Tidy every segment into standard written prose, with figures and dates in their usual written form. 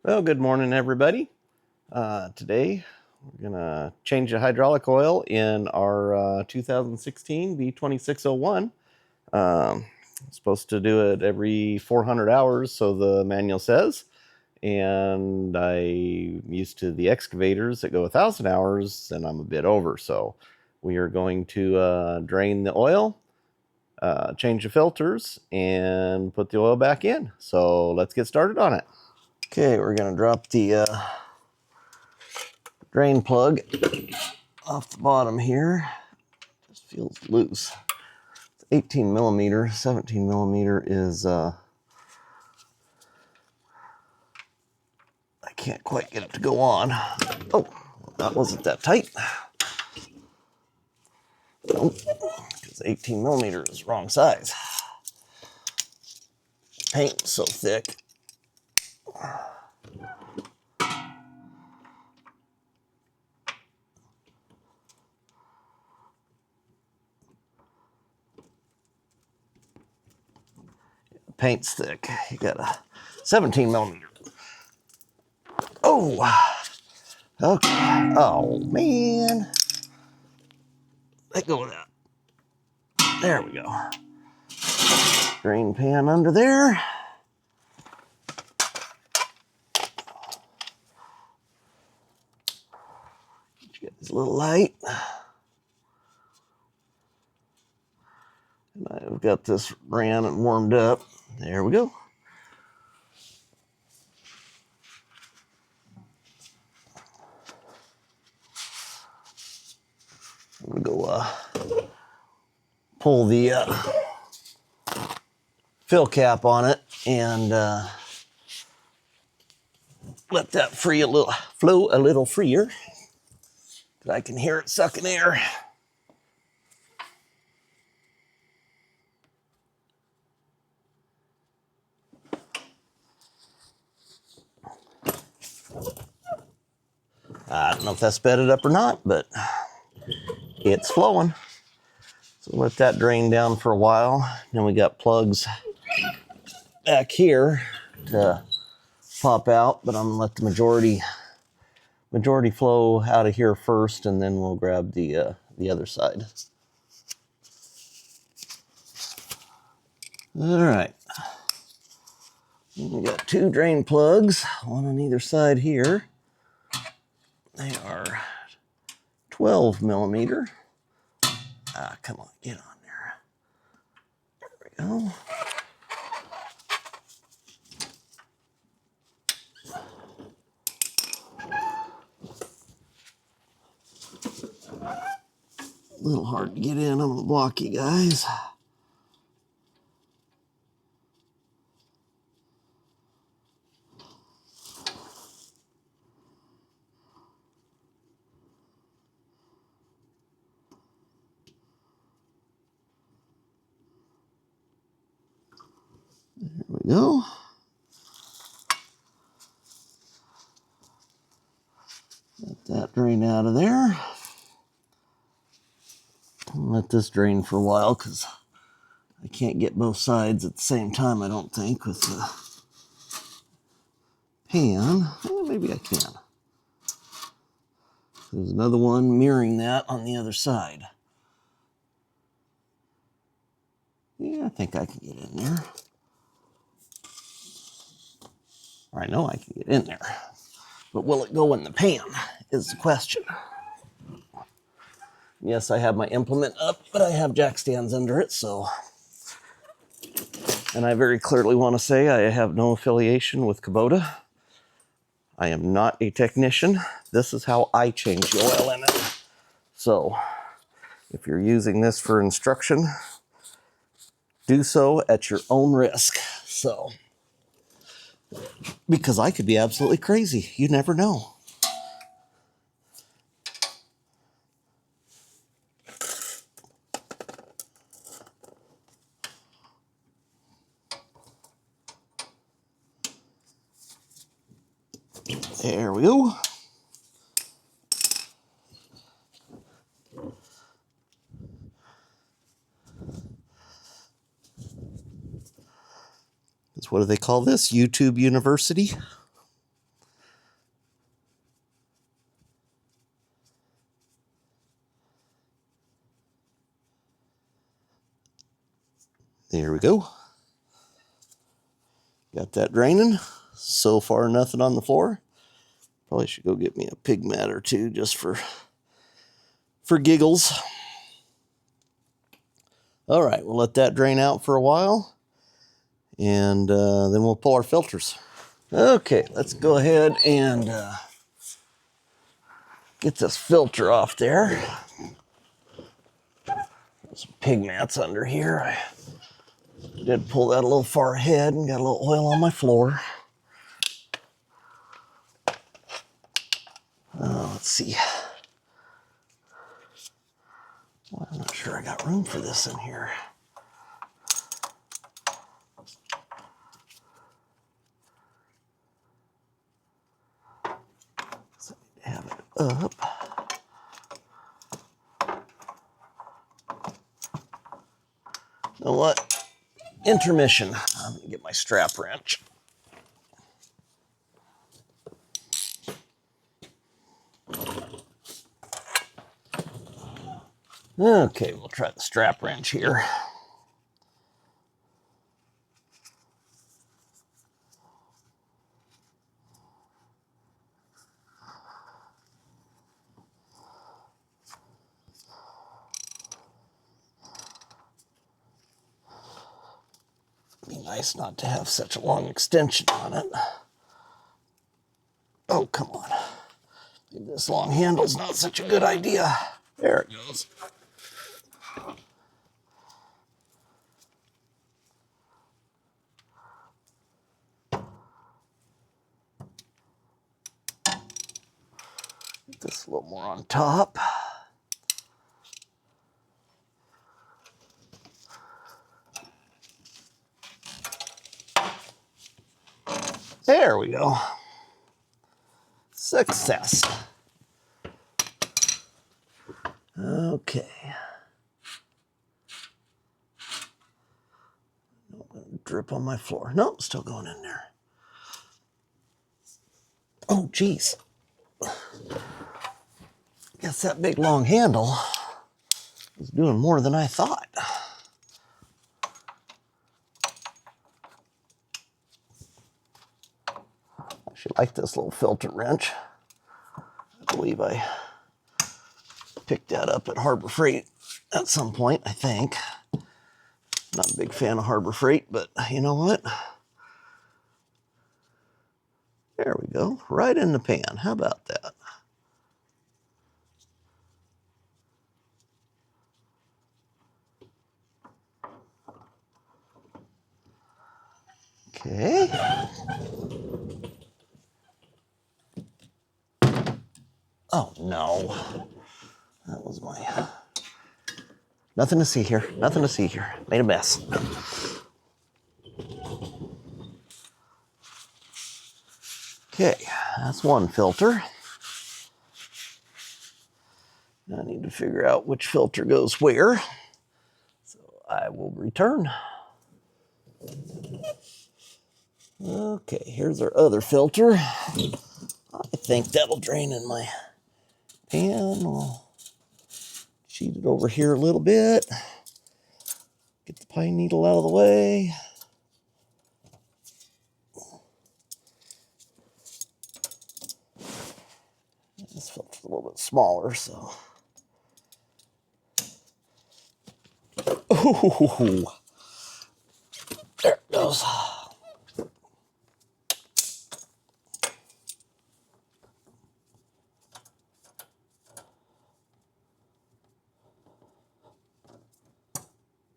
Well, good morning, everybody. Today, we're going to change the hydraulic oil in our 2016 B2601. Supposed to do it every 400 hours, so the manual says. And I'm used to the excavators that go 1,000 hours, and I'm a bit over. So we are going to drain the oil, change the filters, and put the oil back in. So let's get started on it. Okay, we're going to drop the drain plug off the bottom here. Just feels loose. It's 18 millimeter. 17 millimeter is I can't quite get it to go on. Oh, that wasn't that tight. Nope, because 18 millimeter is the wrong size. Paint's so thick. Paint's thick. You got a 17 millimeter. Oh, okay. Oh man, let go of that. There we go. Drain pan under there. Get this little light. And I've got this ran and warmed up. There we go. I'm gonna go pull the fill cap on it and let that flow a little freer. I can hear it sucking air. I don't know if that's bedded up or not, but it's flowing. So let that drain down for a while. Then we got plugs back here to pop out, but I'm gonna let the majority flow out of here first, and then we'll grab the other side. All right. We got two drain plugs, one on either side here. They are 12 millimeter. Come on, get on there. There we go. A little hard to get in. I'm gonna block you guys. There we go. Let that drain out of there. Let this drain for a while because I can't get both sides at the same time, I don't think, with the pan. Well, maybe I can. There's another one mirroring that on the other side. Yeah, I think I can get in there. Or I know I can get in there. But will it go in the pan is the question. Yes, I have my implement up, but I have jack stands under it, so. And I very clearly want to say I have no affiliation with Kubota. I am not a technician. This is how I change the oil in it. So, if you're using this for instruction, do so at your own risk. So, because I could be absolutely crazy. You never know. There we go. What do they call this? YouTube University? There we go. Got that draining. So far, nothing on the floor. Probably should go get me a pig mat or two just for giggles. All right, we'll let that drain out for a while, and then we'll pull our filters. Okay, let's go ahead and get this filter off there. There's some pig mats under here. I did pull that a little far ahead and got a little oil on my floor. Let's see. Well, I'm not sure I got room for this in here. So I need to have it up. You know what? Intermission. I'm gonna get my strap wrench. Okay, we'll try the strap wrench here. Be nice not to have such a long extension on it. Oh, come on. Maybe this long handle's not such a good idea. There it goes. Get this a little more on top. There we go. Success. Okay. Drip on my floor. Nope, still going in there. Oh, geez. Guess that big long handle is doing more than I thought. I should like this little filter wrench. I believe I picked that up at Harbor Freight at some point, I think. Not a big fan of Harbor Freight, but you know what? There we go, right in the pan. How about that? Okay. Oh, no. That was my... Nothing to see here. Nothing to see here. Made a mess. Okay, that's one filter. I need to figure out which filter goes where. So I will return. Okay, here's our other filter. I think that'll drain in my pan. We'll sheet it over here a little bit. Get the pine needle out of the way. This filter's a little bit smaller, so. Ooh. There it goes.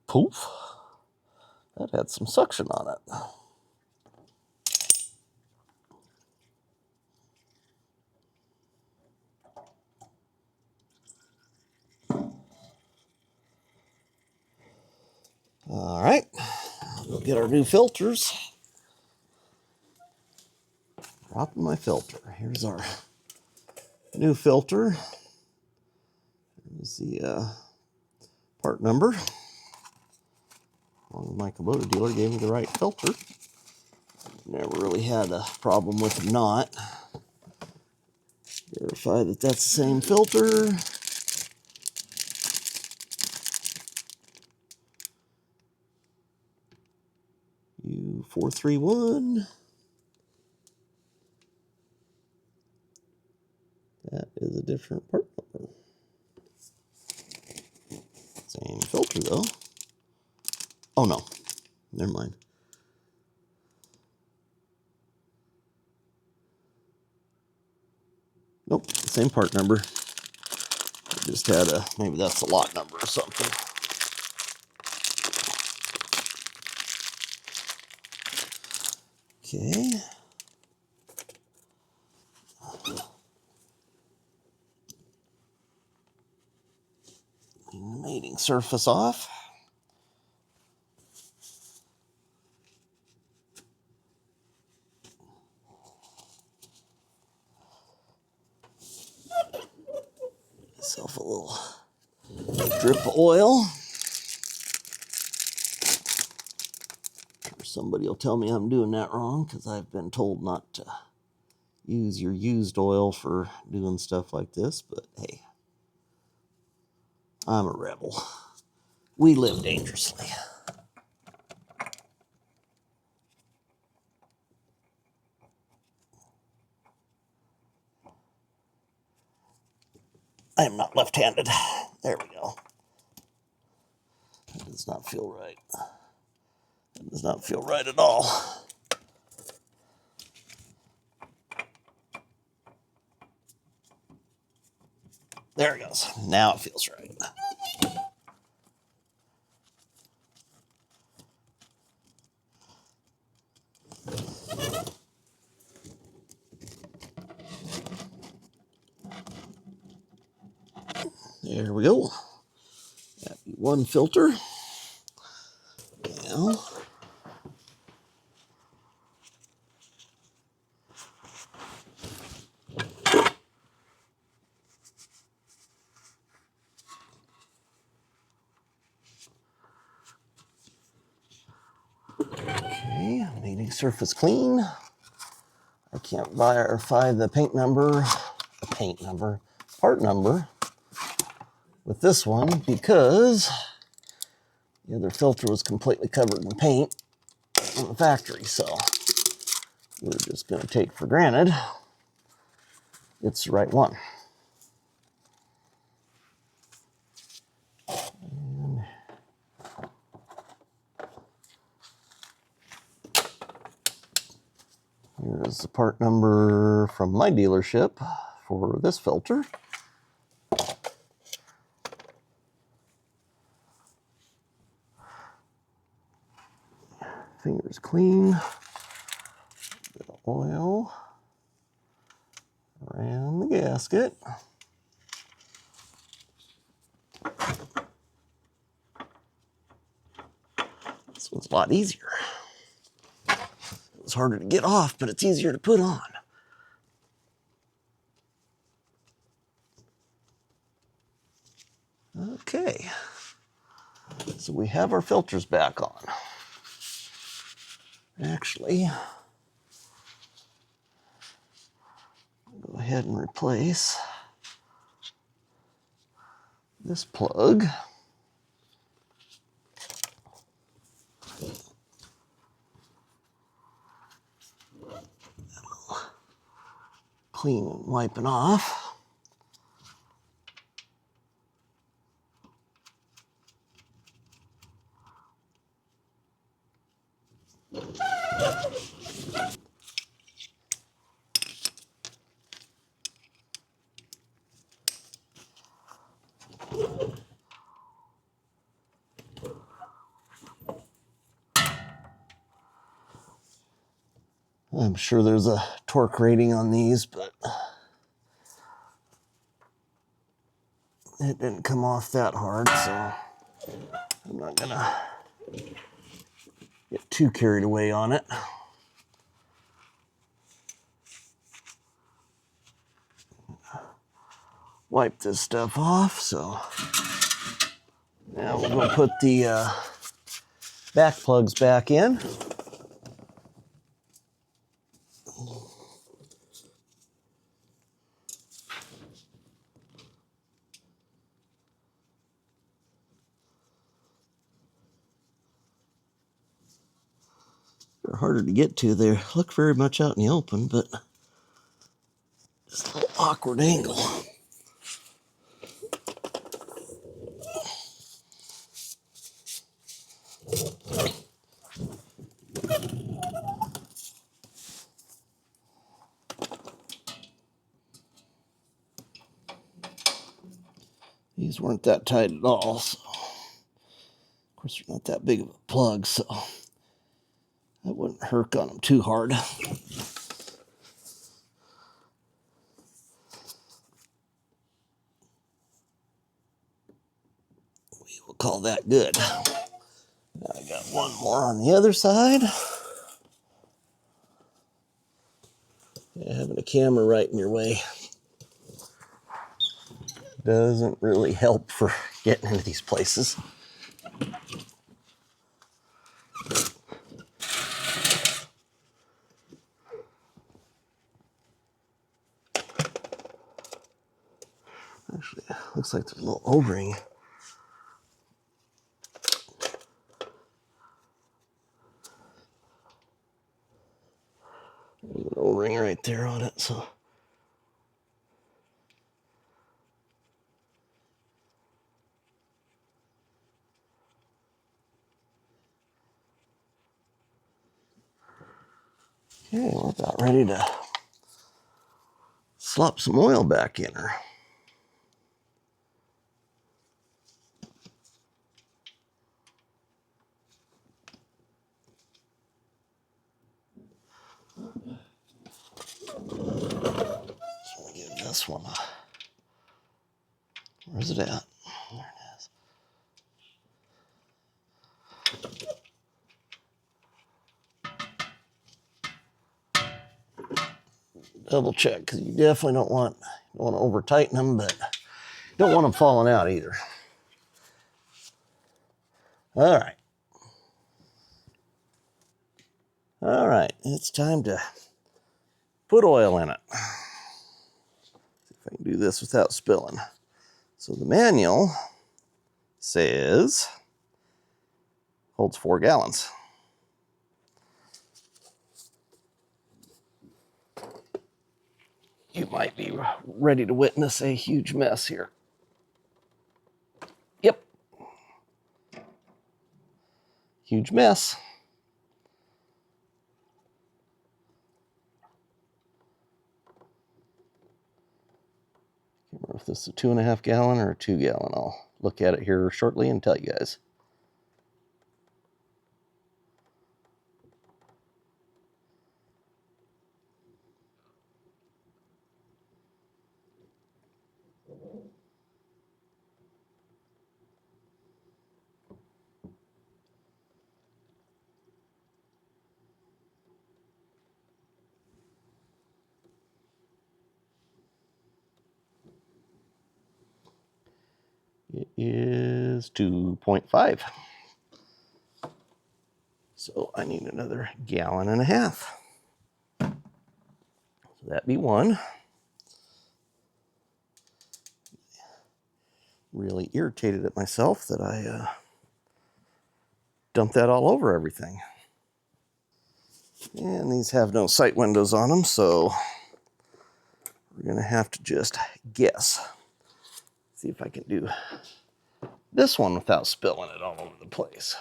Poof. That had some suction on it. All right, we'll get our new filters. Dropping my filter. Here's our new filter. Here's the part number. My Kubota dealer gave me the right filter. Never really had a problem with them not. Verify that that's the same filter. U431. That is a different part number. Same filter though. Oh no, never mind. Nope, same part number. I just had maybe that's the lot number or something. Okay. Clean the mating surface off. Myself a little drip of oil. Or somebody will tell me I'm doing that wrong because I've been told not to use your used oil for doing stuff like this, but hey, I'm a rebel. We live dangerously. I am not left-handed. There we go. That does not feel right. That does not feel right at all. There it goes. Now it feels right. There we go. That'd be one filter. Now, okay, mating surface clean. I can't verify the part number with this one because the other filter was completely covered in paint in the factory, so we're just going to take for granted it's the right one. And here's the part number from my dealership for this filter. Fingers clean. Bit of oil around the gasket. This one's a lot easier. It was harder to get off, but it's easier to put on. Okay, so we have our filters back on. Actually, I'll go ahead and replace this plug. Clean and wiping off. I'm sure there's a torque rating on these, but it didn't come off that hard, so I'm not gonna get too carried away on it. Wipe this stuff off, so now we're gonna put the back plugs back in. They're harder to get to. They look very much out in the open, but just a little awkward angle. These weren't that tight at all, so of course they're not that big of a plug, so I wouldn't herc on them too hard. We will call that good. Now I got one more on the other side. Yeah, having a camera right in your way doesn't really help for getting into these places. Actually, looks like there's a little O-ring. There's an O-ring right there on it, so. Okay, we're about ready to slop some oil back in her. So we'll give this one a, where's it at? There it is. Double check, because you definitely don't want to over tighten them, but you don't want them falling out either. All right. All right, it's time to put oil in it. See if I can do this without spilling. So the manual says holds 4 gallons. You might be ready to witness a huge mess here. Yep. Huge mess. Can't remember if this is a 2.5 gallon or a 2 gallon. I'll look at it here shortly and tell you guys. It is 2.5. So I need another 1.5 gallons. So that'd be 1. Really irritated at myself that I dumped that all over everything. And these have no sight windows on them, so we're gonna have to just guess. See if I can do this one without spilling it all over the place.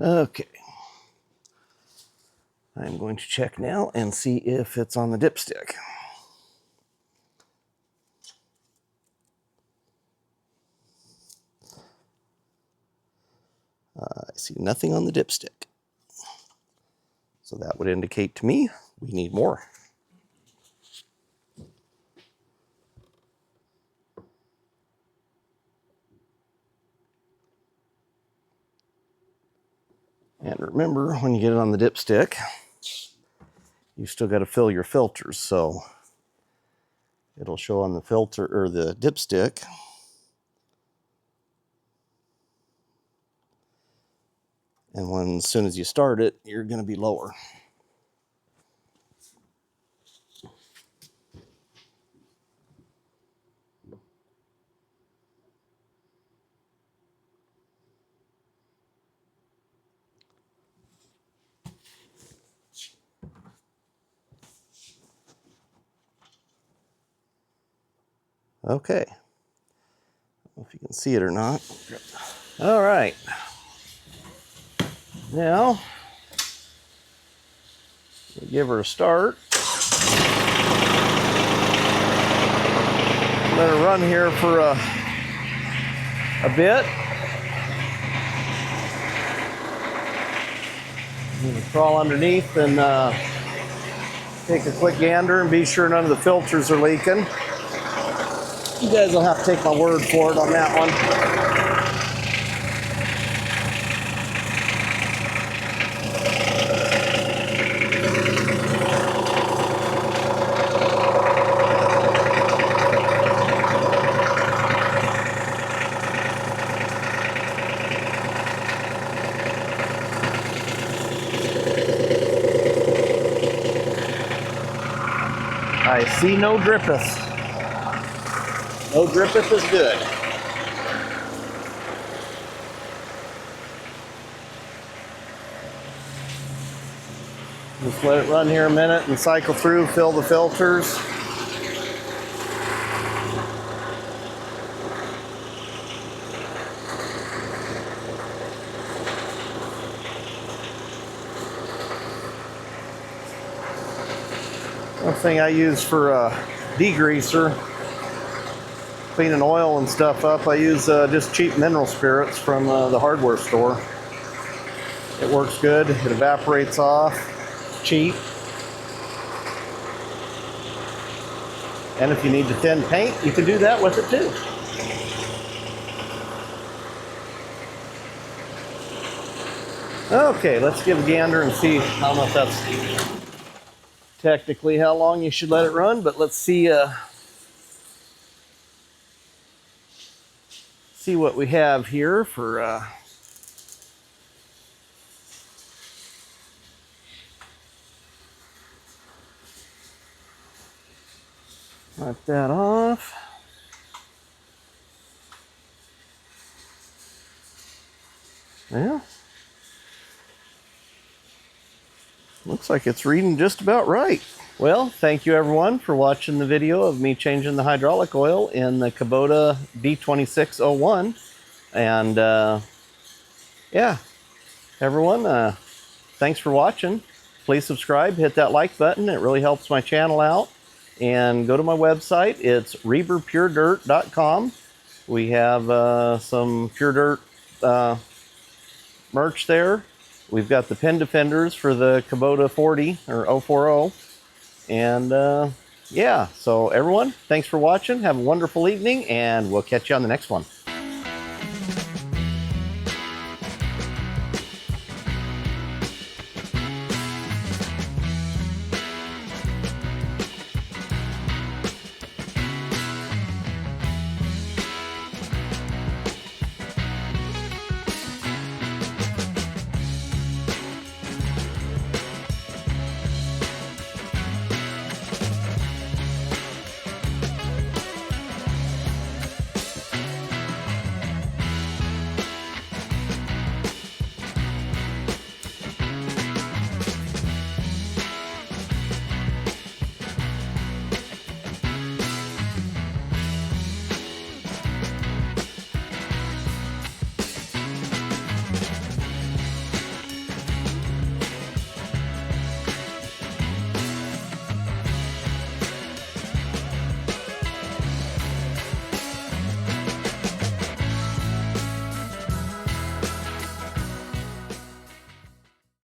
Okay. I'm going to check now and see if it's on the dipstick. I see nothing on the dipstick. So that would indicate to me we need more. And remember, when you get it on the dipstick, you still got to fill your filters. So it'll show on the filter or the dipstick. And as soon as you start it, you're going to be lower. Okay. I don't know if you can see it or not. All right. Now, we'll give her a start. Let her run here for a bit. I'm gonna crawl underneath and take a quick gander and be sure none of the filters are leaking. You guys will have to take my word for it on that one. I see no drippeth. No drippeth is good. Just let it run here a minute and cycle through, fill the filters. One thing I use for degreaser, cleaning oil and stuff up, I use just cheap mineral spirits from the hardware store. It works good, it evaporates off, cheap. And if you need to thin paint, you can do that with it too. Okay, let's give a gander and see. I don't know if that's technically how long you should let it run, but let's see see what we have here for wipe that off. Well, looks like it's reading just about right. Well, thank you everyone for watching the video of me changing the hydraulic oil in the Kubota B2601. And yeah, everyone, thanks for watching. Please subscribe, hit that like button. It really helps my channel out. And go to my website. It's reberpuredirt.com. We have some Pure Dirt merch there. We've got the pin defenders for the Kubota 40 or 040. And yeah, so everyone, thanks for watching. Have a wonderful evening, and we'll catch you on the next one.